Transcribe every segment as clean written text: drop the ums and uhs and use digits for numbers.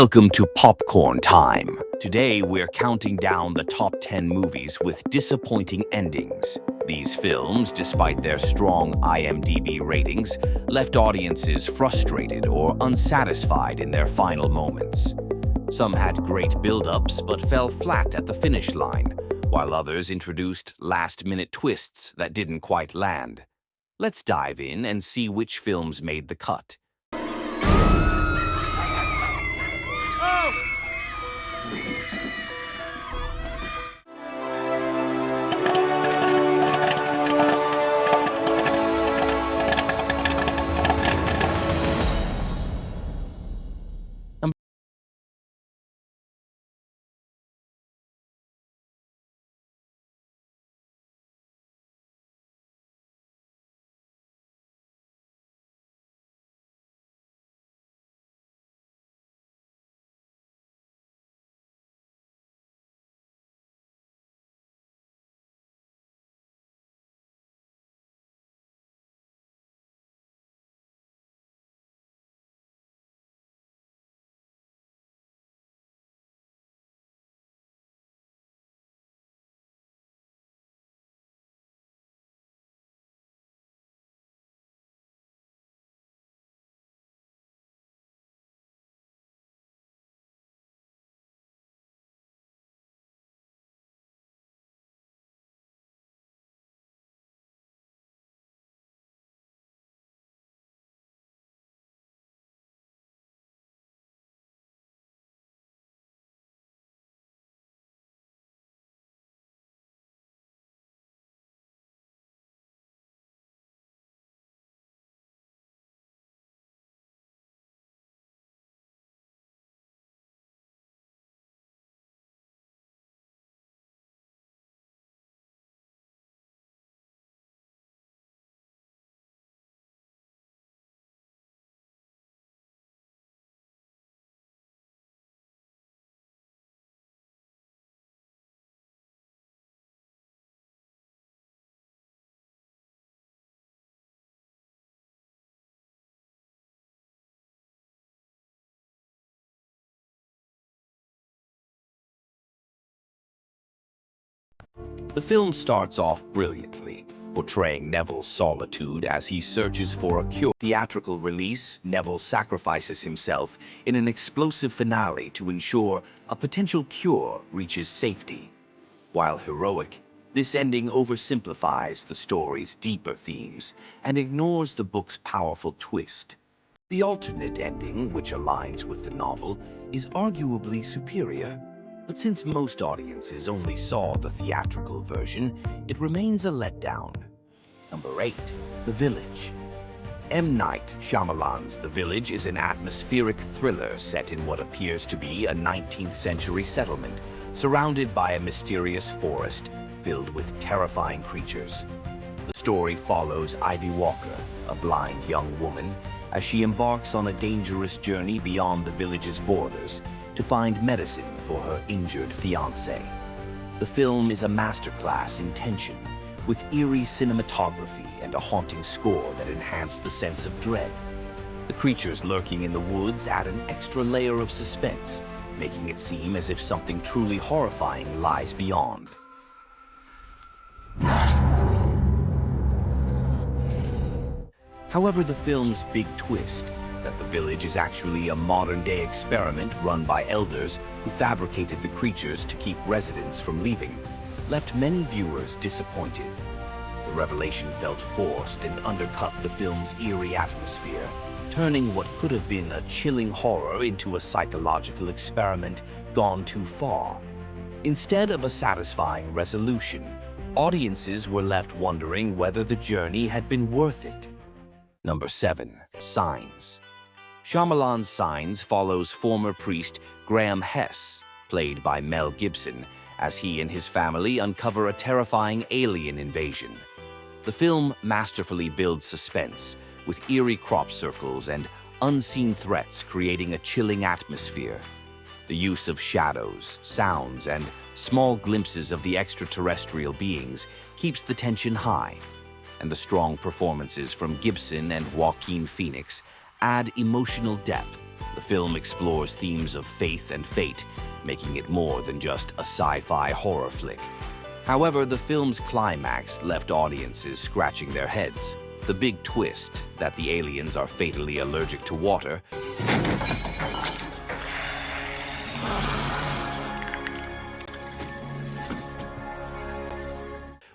Welcome to Popcorn Time. Today we're counting down the top 10 movies with disappointing endings. These films, despite their strong IMDb ratings, left audiences frustrated or unsatisfied in their final moments. Some had great build-ups but fell flat at the finish line, while others introduced last-minute twists that didn't quite land. Let's dive in and see which films made the cut. The film starts off brilliantly, portraying Neville's solitude as he searches for a cure. Theatrical release, Neville sacrifices himself in an explosive finale to ensure a potential cure reaches safety. While heroic, this ending oversimplifies the story's deeper themes and ignores the book's powerful twist. The alternate ending, which aligns with the novel, is arguably superior. But since most audiences only saw the theatrical version, it remains a letdown. Number 8. The Village. M. Night Shyamalan's The Village is an atmospheric thriller set in what appears to be a 19th century settlement, surrounded by a mysterious forest filled with terrifying creatures. The story follows Ivy Walker, a blind young woman, as she embarks on a dangerous journey beyond the village's borders to find medicine for her injured fiancé. The film is a masterclass in tension, with eerie cinematography and a haunting score that enhance the sense of dread. The creatures lurking in the woods add an extra layer of suspense, making it seem as if something truly horrifying lies beyond. However, the film's big twist, that the village is actually a modern-day experiment run by elders who fabricated the creatures to keep residents from leaving, left many viewers disappointed. The revelation felt forced and undercut the film's eerie atmosphere, turning what could have been a chilling horror into a psychological experiment gone too far. Instead of a satisfying resolution, audiences were left wondering whether the journey had been worth it. Number 7. Signs. Shyamalan's Signs follows former priest Graham Hess, played by Mel Gibson, as he and his family uncover a terrifying alien invasion. The film masterfully builds suspense, with eerie crop circles and unseen threats creating a chilling atmosphere. The use of shadows, sounds, and small glimpses of the extraterrestrial beings keeps the tension high, and the strong performances from Gibson and Joaquin Phoenix add emotional depth, The film explores themes of faith and fate, making it more than just a sci-fi horror flick. However, the film's climax left audiences scratching their heads. The big twist, that the aliens are fatally allergic to water,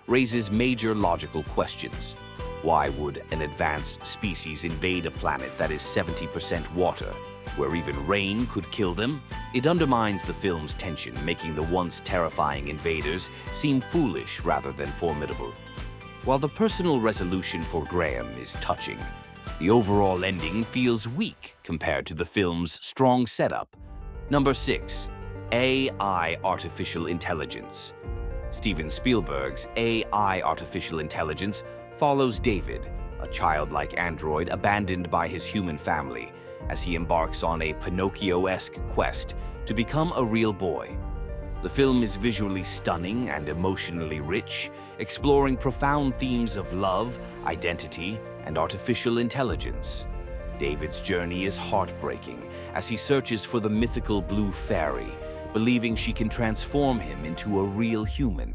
raises major logical questions. Why would an advanced species invade a planet that is 70% water, where even rain could kill them? It undermines the film's tension, making the once terrifying invaders seem foolish rather than formidable. While the personal resolution for Graham is touching, the overall ending feels weak compared to the film's strong setup. Number 6. AI Artificial Intelligence. Steven Spielberg's AI Artificial Intelligence follows David, a childlike android abandoned by his human family, as he embarks on a Pinocchio-esque quest to become a real boy. The film is visually stunning and emotionally rich, exploring profound themes of love, identity, and artificial intelligence. David's journey is heartbreaking as he searches for the mythical blue fairy, believing she can transform him into a real human.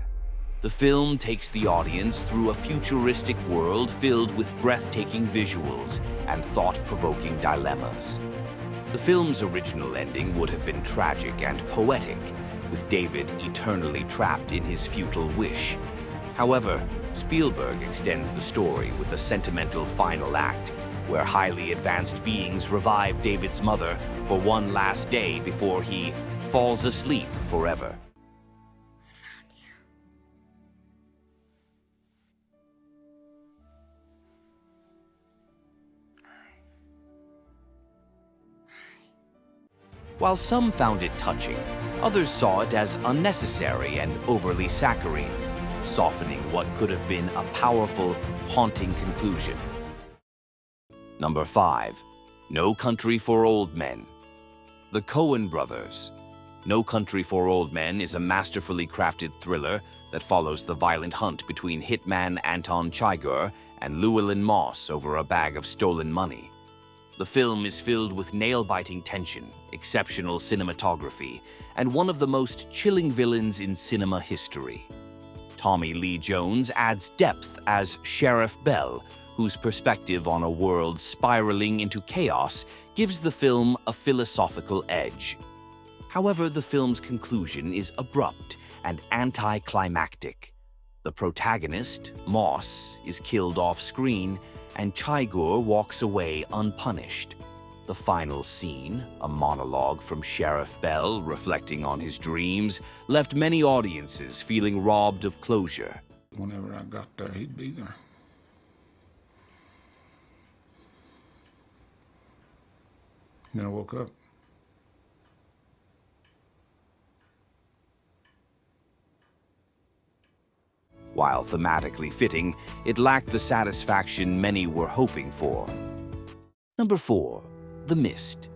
The film takes the audience through a futuristic world filled with breathtaking visuals and thought-provoking dilemmas. The film's original ending would have been tragic and poetic, with David eternally trapped in his futile wish. However, Spielberg extends the story with a sentimental final act, where highly advanced beings revive David's mother for one last day before he falls asleep forever. While some found it touching, others saw it as unnecessary and overly saccharine, softening what could have been a powerful, haunting conclusion. Number 5. No Country for Old Men. The Coen brothers. No Country for Old Men is a masterfully crafted thriller that follows the violent hunt between hitman Anton Chigurh and Llewellyn Moss over a bag of stolen money. The film is filled with nail-biting tension, exceptional cinematography, and one of the most chilling villains in cinema history. Tommy Lee Jones adds depth as Sheriff Bell, whose perspective on a world spiraling into chaos gives the film a philosophical edge. However, the film's conclusion is abrupt and anticlimactic. The protagonist, Moss, is killed off-screen, and Chigurh walks away unpunished. The final scene, a monologue from Sheriff Bell reflecting on his dreams, left many audiences feeling robbed of closure. Whenever I got there, he'd be there. Then I woke up. While thematically fitting, it lacked the satisfaction many were hoping for. Number 4. The Mist.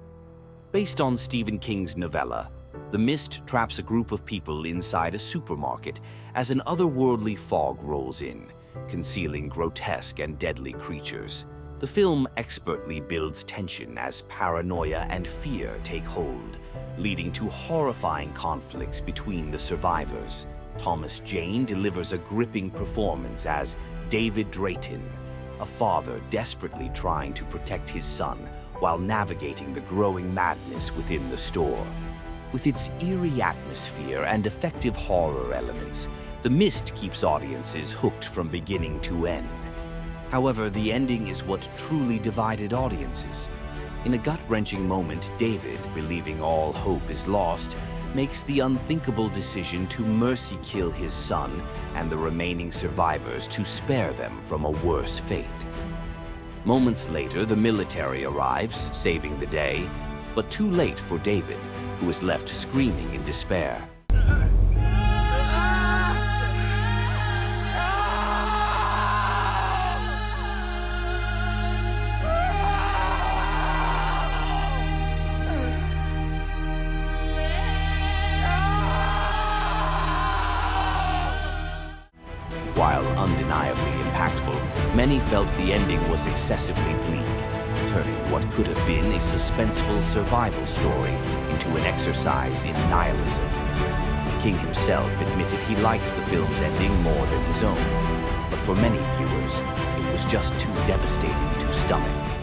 Based on Stephen King's novella, The Mist traps a group of people inside a supermarket as an otherworldly fog rolls in, concealing grotesque and deadly creatures. The film expertly builds tension as paranoia and fear take hold, leading to horrifying conflicts between the survivors. Thomas Jane delivers a gripping performance as David Drayton, a father desperately trying to protect his son while navigating the growing madness within the store. With its eerie atmosphere and effective horror elements, The Mist keeps audiences hooked from beginning to end. However, the ending is what truly divided audiences. In a gut-wrenching moment, David, believing all hope is lost, makes the unthinkable decision to mercy kill his son and the remaining survivors to spare them from a worse fate. Moments later, the military arrives, saving the day, but too late for David, who is left screaming in despair. While undeniably impactful, many felt the ending was excessively bleak, turning what could have been a suspenseful survival story into an exercise in nihilism. King himself admitted he liked the film's ending more than his own, but for many viewers, it was just too devastating to stomach.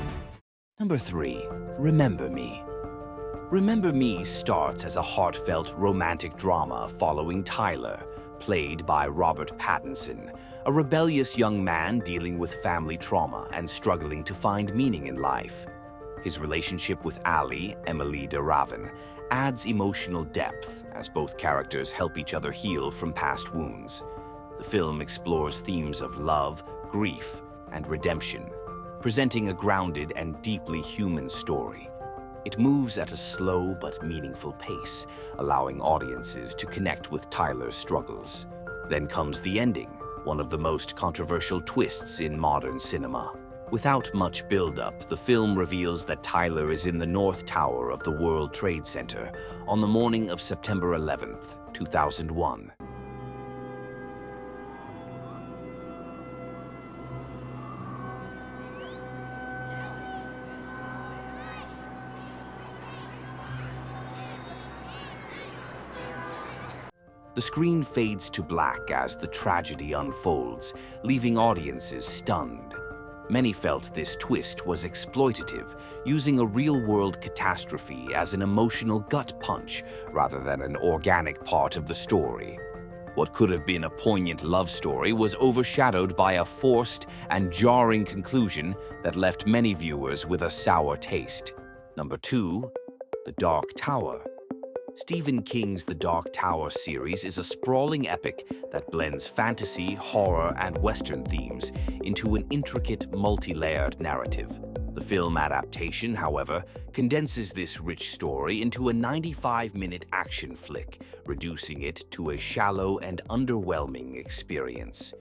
Number 3. Remember Me. Remember Me starts as a heartfelt romantic drama following Tyler, played by Robert Pattinson, a rebellious young man dealing with family trauma and struggling to find meaning in life. His relationship with Ali, Emily de Ravin, adds emotional depth as both characters help each other heal from past wounds. The film explores themes of love, grief, and redemption, presenting a grounded and deeply human story. It moves at a slow but meaningful pace, allowing audiences to connect with Tyler's struggles. Then comes the ending, one of the most controversial twists in modern cinema. Without much build-up, the film reveals that Tyler is in the North Tower of the World Trade Center on the morning of September 11th, 2001. The screen fades to black as the tragedy unfolds, leaving audiences stunned. Many felt this twist was exploitative, using a real-world catastrophe as an emotional gut punch rather than an organic part of the story. What could have been a poignant love story was overshadowed by a forced and jarring conclusion that left many viewers with a sour taste. Number 2. The Dark Tower. Stephen King's The Dark Tower series is a sprawling epic that blends fantasy, horror, and Western themes into an intricate, multi-layered narrative. The film adaptation, however, condenses this rich story into a 95-minute action flick, reducing it to a shallow and underwhelming experience.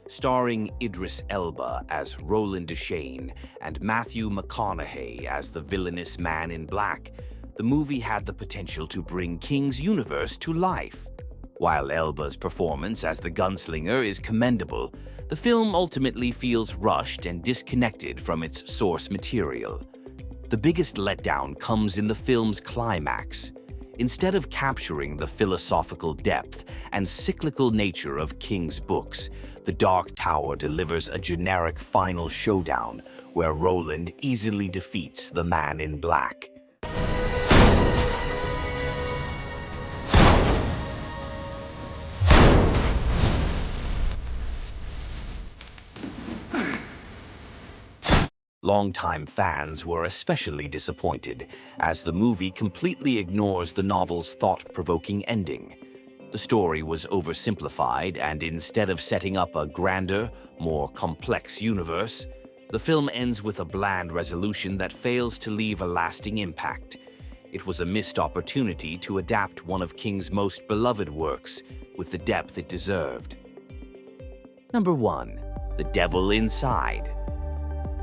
Starring Idris Elba as Roland Deschain and Matthew McConaughey as the villainous Man in Black, the movie had the potential to bring King's universe to life. While Elba's performance as the gunslinger is commendable, the film ultimately feels rushed and disconnected from its source material. The biggest letdown comes in the film's climax. Instead of capturing the philosophical depth and cyclical nature of King's books, The Dark Tower delivers a generic final showdown where Roland easily defeats the Man in Black. Longtime fans were especially disappointed, as the movie completely ignores the novel's thought-provoking ending. The story was oversimplified, and instead of setting up a grander, more complex universe, the film ends with a bland resolution that fails to leave a lasting impact. It was a missed opportunity to adapt one of King's most beloved works with the depth it deserved. Number 1. The Devil Inside.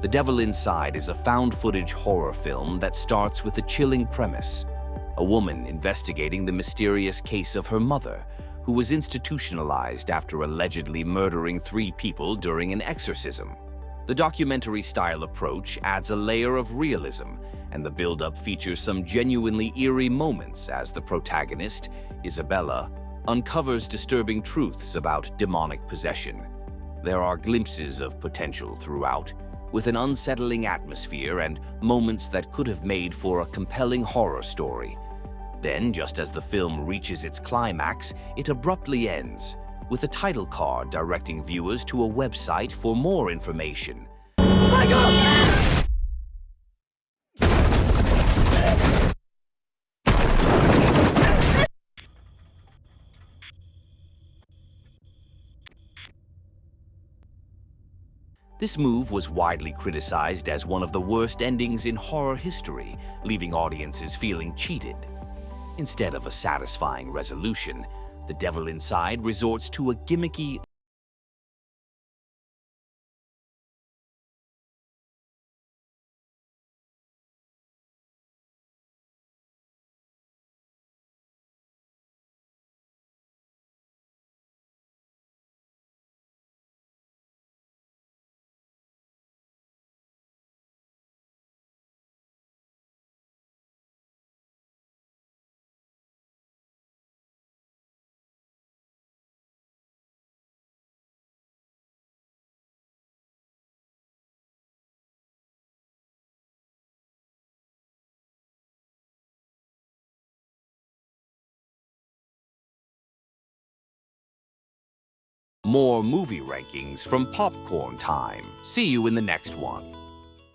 The Devil Inside is a found-footage horror film that starts with a chilling premise: a woman investigating the mysterious case of her mother, who was institutionalized after allegedly murdering 3 people during an exorcism. The documentary-style approach adds a layer of realism, and the build-up features some genuinely eerie moments as the protagonist, Isabella, uncovers disturbing truths about demonic possession. There are glimpses of potential throughout, with an unsettling atmosphere and moments that could have made for a compelling horror story. Then, just as the film reaches its climax, it abruptly ends, with a title card directing viewers to a website for more information. This move was widely criticized as one of the worst endings in horror history, leaving audiences feeling cheated. Instead of a satisfying resolution, The Devil Inside resorts to a gimmicky more movie rankings from Popcorn Time. See you in the next one.